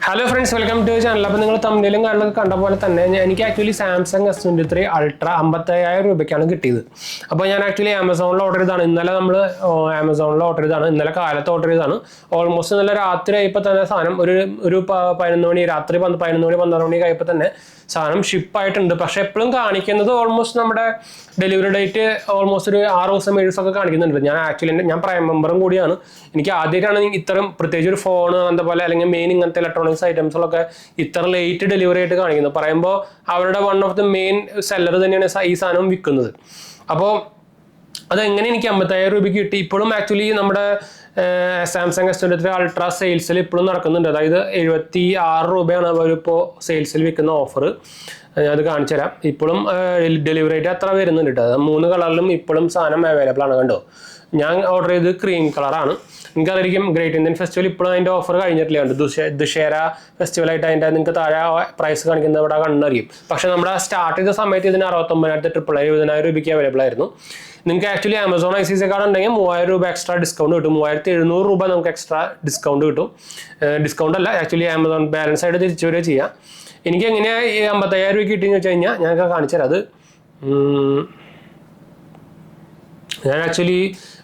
Hello friends, welcome to the channel. അപ്പോൾ നിങ്ങൾ തമ്മിലും കണ്ട പോലെ തന്നെ എനിക്ക് ആക്ച്വലി സാംസങ് S23 അൾട്ര 55000 രൂപയ്ക്കാണ് കിട്ടിയത്. അപ്പോൾ ഞാൻ ആക്ച്വലി ആമസോണിൽ ഓർഡർ ചെയ്തതാണ്. ഇന്നലെ നമ്മൾ ആമസോണിൽ ഓർഡർ ചെയ്തതാണ്. ഇന്നലെ കാലത്ത് ഓർഡർ ചെയ്തതാണ്. ഓൾമോസ്റ്റ് ഇന്നലെ രാത്രി ആയപ്പോൾ തന്നെ സാധനം ഒരു 11 മണി രാത്രി 11 മണി 12 മണി ആയപ്പോൾ തന്നെ സാധനം ഷിപ്പ് ആയിട്ടുണ്ട്. പക്ഷെ എപ്പോഴും കാണിക്കുന്നത് ഓൾമോസ്റ്റ് നമ്മുടെ ഡെലിവറി ഡേറ്റ് ഓൾമോസ്റ്റ് ഒരു 6 ദിവസം 7 ദിവസം ഒക്കെ കാണിക്കുന്നുണ്ട്. ഞാൻ പ്രൈം മെമ്പറും കൂടിയാണ്. എനിക്ക് ആദ്യമായിട്ടാണ് ഇത്തരം പ്രത്യേകിച്ച് ഒരു ഫോൺ അങ്ങനത്തെ പോലെ അല്ലെങ്കിൽ മെയിൻ ഇങ്ങനത്തെ ഇലക്ട്രോണിക്സ് ഐറ്റംസുകളൊക്കെ ഇത്ര ലേറ്റ് ഡെലിവറി ആയിട്ട് കാണിക്കുന്നത്. പറയുമ്പോൾ അവരുടെ one of the main seller തന്നെയാണ് ഈ സാധനം വിൽക്കുന്നത്. അപ്പോൾ അതെങ്ങനെ എനിക്ക് 55000 രൂപയ്ക്ക് കിട്ടി. ഇപ്പോഴും ആക്ച്വലി നമ്മുടെ സാംസങ് S23 അൾട്ര സെയിൽസിൽ ഇപ്പോഴും നടക്കുന്നുണ്ട്. അതായത് 76 രൂപയാണ് അവരിപ്പോൾ സെയിൽസിൽ വിൽക്കുന്ന ഓഫർ. ഞാനത് കാണിച്ചു തരാം. ഇപ്പോഴും ഡെലിവറി ആയിട്ട് അത്ര വരുന്നുണ്ട് കേട്ടോ. 3 കളറിലും ഇപ്പോഴും സാധനം അവൈലബിൾ ആണ്. കണ്ടോ, ഞാൻ ഓർഡർ ചെയ്ത് ക്രീം കളറാണ്. എനിക്കതായിരിക്കും ഗ്രേറ്റ് ഇന്ത്യൻ ഫെസ്റ്റിവൽ ഇപ്പോഴും അതിൻ്റെ ഓഫർ കഴിഞ്ഞിട്ടില്ല. ദുഷേര ഫെസ്റ്റിവലായിട്ട് അതിൻ്റെ നിങ്ങൾക്ക് താഴെ പ്രൈസ് കാണിക്കുന്നത് ഇവിടെ കണ്ണറിയും. പക്ഷേ നമ്മുടെ സ്റ്റാർട്ട് ചെയ്ത സമയത്ത് ഇതിന് 69,900 20,000 രൂപയ്ക്ക് അവൈലബിൾ ആയിരുന്നു. നിങ്ങൾക്ക് ആക്ച്വലി ആമസോൺ ICC കാർഡ് ഉണ്ടെങ്കിൽ 3000 രൂപ എക്സ്ട്രാ ഡിസ്കൗണ്ട് കിട്ടും. 3700 രൂപ നമുക്ക് എക്സ്ട്രാ ഡിസ്കൗണ്ട് കിട്ടും. ഡിസ്കൗണ്ട് അല്ല, ആക്ച്വലി ആമസോൺ ബാലൻസ് ആയിട്ട് തിരിച്ചു വരിക ചെയ്യാം. എനിക്ക് എങ്ങനെയാണ് ഈ 55000 രൂപയ്ക്ക് കിട്ടിയെന്ന് വെച്ച് കഴിഞ്ഞാൽ ഞാൻ കാണിച്ചു തരാം. അത് ഞാൻ ആക്ച്വലി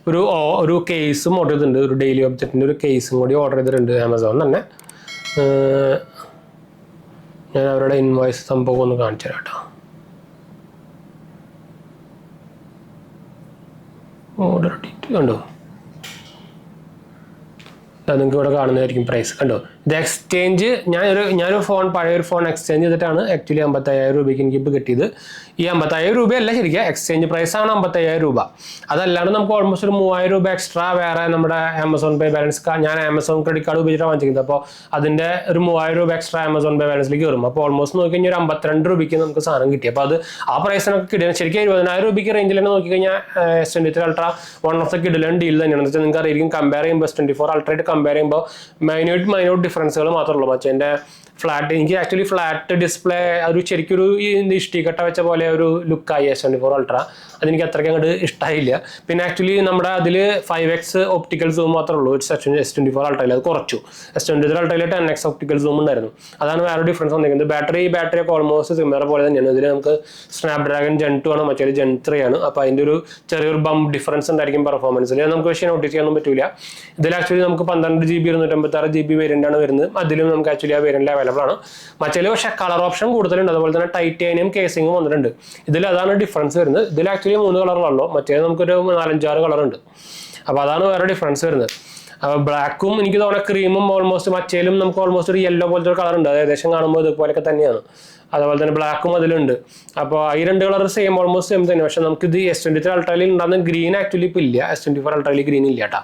ഒരു കേസും ഓർഡർ ചെയ്തിട്ടുണ്ട്. ഒരു ഡെയിലി ഒബ്ജക്റ്റിൻ്റെ ഒരു കേസും കൂടി ഓർഡർ ചെയ്തിട്ടുണ്ട് ആമസോൺ തന്നെ. ഞാൻ അവരുടെ ഇൻവോയ്സ് സംഭവം ഒന്ന് കാണിച്ചു തരാം കേട്ടോ. ഓർഡർ ഡീറ്റെയിൽ കണ്ടോ, നിങ്ങൾക്ക് ഇവിടെ കാണുന്നതായിരിക്കും പ്രൈസ്. കണ്ടോ, ഇത് എക്സ്ചേഞ്ച് ഞാനൊരു പഴയൊരു ഫോൺ എക്സ്ചേഞ്ച് ചെയ്തിട്ടാണ് ആക്ച്വലി 55000 രൂപയ്ക്ക് എനിക്ക് ഇപ്പോൾ കിട്ടിയത്. ഈ 55000 രൂപയല്ല ശരിക്കും, എക്സ്ചേഞ്ച് പ്രൈസാണ് 55000 രൂപ. അതല്ലാണ്ട് നമുക്ക് ഓൾമോസ്റ്റ് ഒരു 3000 രൂപ എക്സ്ട്രാ വേറെ നമ്മുടെ ആമസോൺ പേ ബാലൻസ് ഞാൻ ആമസോൺ ക്രെഡിറ്റ് കാർഡ് ഉപയോഗിച്ചിട്ടാണ് വാങ്ങിക്കുന്നത്. അപ്പോൾ അതിൻ്റെ ഒരു 3000 രൂപ എക്സ്ട്രാ ആമസോൺ പേ ബാലൻസിലേക്ക് കയറും. അപ്പോൾ ഓൾമോസ്റ്റ് നോക്കിക്കഴിഞ്ഞാൽ ഒരു 52 രൂപയ്ക്ക് നമുക്ക് സാധനം കിട്ടി. അപ്പോൾ അത് ആ പ്രൈസിനൊക്കെ കിട്ടിയത് ശരിക്കും 20,000 രൂപയ്ക്ക് റേഞ്ചിൽ തന്നെ നോക്കിക്കഴിഞ്ഞാൽ S23 ultra one of the കിഡിലൻ ഡീൽ തന്നെയാണ്. എന്ന് വെച്ചാൽ നിങ്ങൾക്ക് അറിയാം, കമ്പയർ ചെയ്യുമ്പോൾ S24 അൾട്രയായിട്ട് കമ്പയർ ചെയ്യുമ്പോൾ മൈന്യൂട്ട് ഡിഫറൻസുകൾ മാത്രമേ ഉള്ളൂ. പക്ഷേ എൻ്റെ എനിക്ക് ആക്ച്വലി ഫ്ലാറ്റ് ഡിസ്പ്ലേ ഒരു ശരിക്കൊരു ഇഷ്ടികട്ട വെച്ച പോലെ ഒരു ലുക്കായി S24 അൾട്ര. അതെനിക്ക് അത്രയ്ക്ക് അങ്ങോട്ട് ഇഷ്ടമായില്ല. പിന്നെ ആക്ച്വലി നമ്മുടെ അതിൽ 5x ഒപ്റ്റിക്കൽ സൂം മാത്രമേ ഉള്ളൂ S24 അൾട്രയിൽ. അത് കുറച്ചു. S23 അൾട്രയിൽ 10x ഒപ്റ്റിക്കൽ സൂം ഉണ്ടായിരുന്നു. അതാണ് വേറെ ഡിഫറൻസ് വന്നിരിക്കുന്നത്. ബാറ്ററി ഒക്കെ ഓൾമോസ്റ്റ് സിമിലർ പോലെ തന്നെയാണ്. ഇതിൽ നമുക്ക് സ്നാപ്ഡ്രാഗൺ Gen 2 ആണ്, മറ്റേ Gen 3 ആണ്. അപ്പോൾ അതിൻ്റെ ഒരു ചെറിയൊരു ഡിഫറൻസ് ഉണ്ടായിരിക്കും പെർഫോമൻസിൽ. നമുക്ക് പക്ഷേ നോട്ടീസ് ചെയ്യാനൊന്നും പറ്റില്ല. ഇതിൽ ആക്ച്വലി നമുക്ക് 12 GB 256 GB വേരിയൻ്റ് ആണ് വരുന്നത്. അതിലും നമുക്ക് ആക്ച്വലി ആ വേരിയൻ്റ് അവൈലബിൾ ആണ്. മറ്റേല് പക്ഷേ കളർ ഓപ്ഷൻ കൂടുതലുണ്ട്. അതുപോലെ തന്നെ ടൈറ്റാനിയം കേസിങ്ങും വന്നിട്ടുണ്ട്. ഇതിൽ അതാണ് ഡിഫറൻസ് വരുന്നത്. ഇതിൽ ആക്ച്വലി 3 കളറുള്ളൂ. മറ്റേ നമുക്കൊരു 4-5-6 കളറുണ്ട്. അപ്പോൾ അതാണ് വേറെ ഡിഫറൻസ് വരുന്നത്. അപ്പോൾ ബ്ലാക്കും എനിക്ക് തോന്നുന്ന ക്രീമും ഓൾമോസ്റ്റ് മറ്റേലും നമുക്ക് ഓൾമോസ്റ്റ് ഒരു യെല്ലോ പോലത്തെ ഒരു കളറുണ്ട്. അത് ഏകദേശം കാണുമ്പോൾ ഇതുപോലെയൊക്കെ തന്നെയാണ്. അതുപോലെ തന്നെ ബ്ലാക്കും അതിലുണ്ട്. അപ്പോൾ ഈ 2 കളർ സെയിം ഓൾമോസ്റ്റ് സെയിം തന്നെ. പക്ഷേ നമുക്ക് ഇത് S23 അൾട്രയിൽ ഉണ്ടാകുന്ന ഗ്രീൻ ആക്ച്വലി ഇപ്പോൾ ഇല്ല. S24 അൾട്രയിൽ ഗ്രീൻ ഇല്ല കേട്ടോ.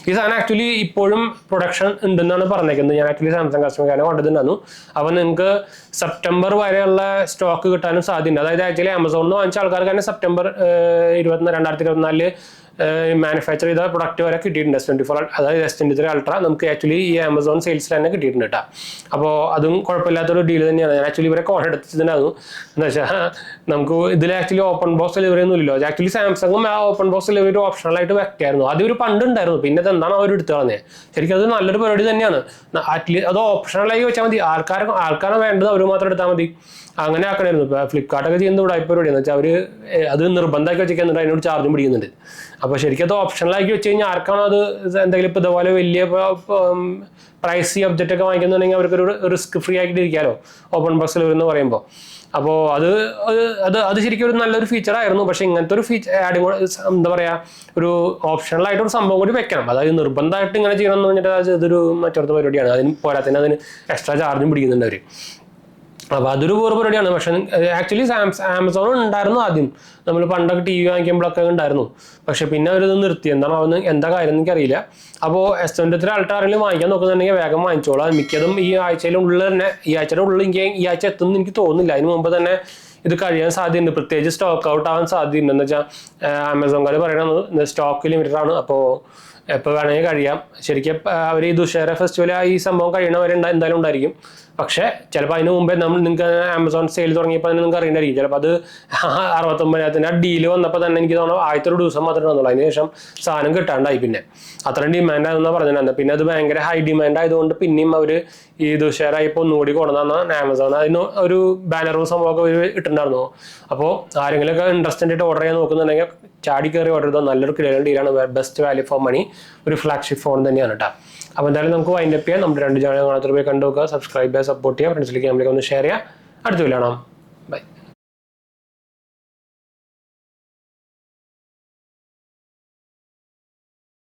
ഈ സാധനം ആക്ച്വലി ഇപ്പോഴും പ്രൊഡക്ഷൻ ഉണ്ടെന്നാണ് പറഞ്ഞേക്കുന്നത്. ഞാൻ ആക്ച്വലി സാംസങ് കസ്റ്റമർക്കാരെ കൊണ്ടുവന്നിട്ടുണ്ടായിരുന്നു. അപ്പോൾ നിങ്ങൾക്ക് സെപ്റ്റംബർ വരെയുള്ള സ്റ്റോക്ക് കിട്ടാനും സാധ്യതയുണ്ട്. അതായത് ആക്ച്വലി ആമസോണിൽ നിന്ന് വാങ്ങിച്ച ആൾക്കാർക്ക് തന്നെ സെപ്റ്റംബർ 2024 മാനുഫാക്ചർ ചെയ്ത പ്രൊഡക്റ്റ് വരെ കിട്ടിയിട്ടുണ്ട്. S24 അതായത് S23 അൾട്ര നമുക്ക് ആക്ച്വലി ഈ ആമസോൺ സെയിൽസിൽ തന്നെ കിട്ടിയിട്ടുണ്ട് കേട്ടോ. അപ്പോൾ അതും കുഴപ്പമില്ലാത്തൊരു ഡീൽ തന്നെയാണ്. ഞാൻ ആക്ച്വലി ഇവരെ കോൾ എടുത്തിട്ടുണ്ടായിരുന്നു. എന്ന് വെച്ചാൽ നമുക്ക് ഇതിൽ ആക്ച്വലി ഓപ്പൺ ബോക്സ് ഡെലിവറി ഒന്നും ഇല്ലല്ലോ. ആക്ച്വലി സാംസങ്ങും ആ ഓപ്പൺ ബോക്സ് ഡെലിവറി ഓപ്ഷണലായിട്ട് വെക്കായിരുന്നു. അത് ഒരു പണ്ട് ഉണ്ടായിരുന്നു. പിന്നെ അതെന്താണ് അവർ എടുത്തു കളഞ്ഞത്. ശരിക്കും അത് നല്ലൊരു പരിപാടി തന്നെയാണ്. അത് ഓപ്ഷണലായി വെച്ചാൽ മതി. ആൾക്കാരാണ് വേണ്ടത്, അവർ മാത്രം എടുത്താൽ മതി. അങ്ങനെ ആക്കണമായിരുന്നു. ഇപ്പോൾ ഫ്ലിപ്കാർട്ടൊക്കെ ചെയ്യുന്ന ഉടായ്പ പരിപാടിയെന്ന് വെച്ചാൽ അവർ അത് നിർബന്ധമാക്കി വെച്ചിരിക്കുന്നുണ്ട്. അതിനോട് ചാർജും പിടിക്കുന്നുണ്ട്. അപ്പോൾ ശരിക്കും അത് ഓപ്ഷണലാക്കി വെച്ച് കഴിഞ്ഞാൽ ആർക്കാണോ അത് എന്തെങ്കിലും ഇപ്പോൾ ഇതുപോലെ വലിയ പ്രൈസി ഒബ്ജക്റ്റ് ഒക്കെ വാങ്ങിക്കുന്നുണ്ടെങ്കിൽ അവർക്കൊരു റിസ്ക് ഫ്രീ ആയിട്ട് ഇരിക്കാമല്ലോ ഓപ്പൺ ബോക്സ് ഡെലിവറി എന്ന് പറയുമ്പോൾ. അപ്പോൾ അത് ശരിക്കും ഒരു നല്ലൊരു ഫീച്ചറായിരുന്നു. പക്ഷേ ഇങ്ങനത്തെ ഒരു ആഡും കൂടെ എന്താ പറയുക, ഒരു ഓപ്ഷണലായിട്ടൊരു സംഭവം കൂടി വെക്കണം. അതായത് നിർബന്ധമായിട്ട് ഇങ്ങനെ ചെയ്യണം എന്ന് പറഞ്ഞിട്ട് ഇതൊരു മറ്റൊരു പരിപാടിയാണ്. അതിന് പോരാത്തതിന് അതിന് എക്സ്ട്രാ ചാർജും പിടിക്കുന്നുണ്ട് അവർ. അപ്പോൾ അതൊരു വേറെ പരിപാടിയാണ്. പക്ഷേ ആക്ച്വലി ആമസോൺ ഉണ്ടായിരുന്നു ആദ്യം. നമ്മൾ പണ്ടൊക്കെ TV വാങ്ങിക്കുമ്പോഴൊക്കെ ഉണ്ടായിരുന്നു. പക്ഷേ പിന്നെ അവരിത് നിർത്തി. എന്താ കാര്യം എനിക്കറിയില്ല. അപ്പോൾ S23 അൾട്ര ആരെങ്കിലും വാങ്ങിക്കാൻ നോക്കുന്നുണ്ടെങ്കിൽ വേഗം വാങ്ങിച്ചോളാം. മിക്കതും ഈ ആഴ്ചയുടെ ഉള്ളിൽ ഈ ആഴ്ച എത്തുമെന്ന് എനിക്ക് തോന്നുന്നില്ല. അതിന് മുമ്പ് തന്നെ ഇത് കഴിയാൻ സാധ്യതയുണ്ട്. പ്രത്യേകിച്ച് സ്റ്റോക്ക് ഔട്ട് ആവാൻ സാധ്യതയുണ്ട്. എന്ന് വെച്ചാൽ ആമസോൺകാർ പറയണത് സ്റ്റോക്ക് ലിമിറ്റഡ് ആണ്. അപ്പോൾ എപ്പോൾ വേണമെങ്കിൽ കഴിയാം. ശരിക്കും അവർ ഈ ദുഷേര ഫെസ്റ്റിവൽ ഈ സംഭവം കഴിയണവരെ എന്തായാലും ഉണ്ടായിരിക്കും. പക്ഷേ ചിലപ്പോൾ അതിന് മുമ്പേ നിങ്ങൾക്ക് ആമസോൺ സെയിൽ തുടങ്ങിയപ്പോൾ തന്നെ നിങ്ങൾക്ക് അറിയണ്ടായിരിക്കും. ചിലപ്പോൾ അത് 69,000 ആ ഡീല് വന്നപ്പോൾ തന്നെ എനിക്ക് തോന്നുന്നു ആദ്യത്തെ ഒരു ദിവസം മാത്രമേ വന്നുള്ളൂ. അതിനുശേഷം സാധനം കിട്ടാണ്ടായി. പിന്നെ അത്രയും ഡിമാൻഡ് ആണെന്നാണ് പറഞ്ഞിട്ടുണ്ടായിരുന്നത്. പിന്നെ അത് ഭയങ്കര ഹൈ ഡിമാൻഡ് ആയതുകൊണ്ട് പിന്നെയും അവർ ഈ ദുഷേര ഇപ്പോൾ ഒന്നുകൂടി കൊണ്ടുവന്നാണ് ആമസോൺ അതിന് ഒരു ബാനറും സംഭവമൊക്കെ അവർ ഇട്ടിട്ടുണ്ടായിരുന്നു. അപ്പോൾ ആരെങ്കിലുമൊക്കെ ഇൻട്രസ്റ്റ് ആയിട്ട് ഓർഡർ ചെയ്യാൻ നോക്കുന്നുണ്ടെങ്കിൽ ചാടി കയറി ഓർഡർ ചെയ്താൽ നല്ലൊരു ക്ലിയർ ഡീലാണ്. ബെസ്റ്റ് വാല്യൂ ഫോർ മണി ഒരു ഫ്ലാഗ്ഷിപ്പ് ഫോൺ തന്നെയാണ് കേട്ടോ. അപ്പോൾ എന്തായാലും നമുക്ക് വൈൻഡപ്പ് ചെയ്യാം. നമ്മുടെ 2 ചാനൽ കാണാത്ത പോയി കണ്ടു നോക്കുക, സബ്സ്ക്രൈബ് ചെയ്യുക, സപ്പോർട്ട് ചെയ്യുക, ഫ്രണ്ട്സിലേക്ക് നമ്മളൊക്കെ ഒന്ന് ഷെയർ ചെയ്യുക. അടുത്ത വീഡിയോ കാണാം.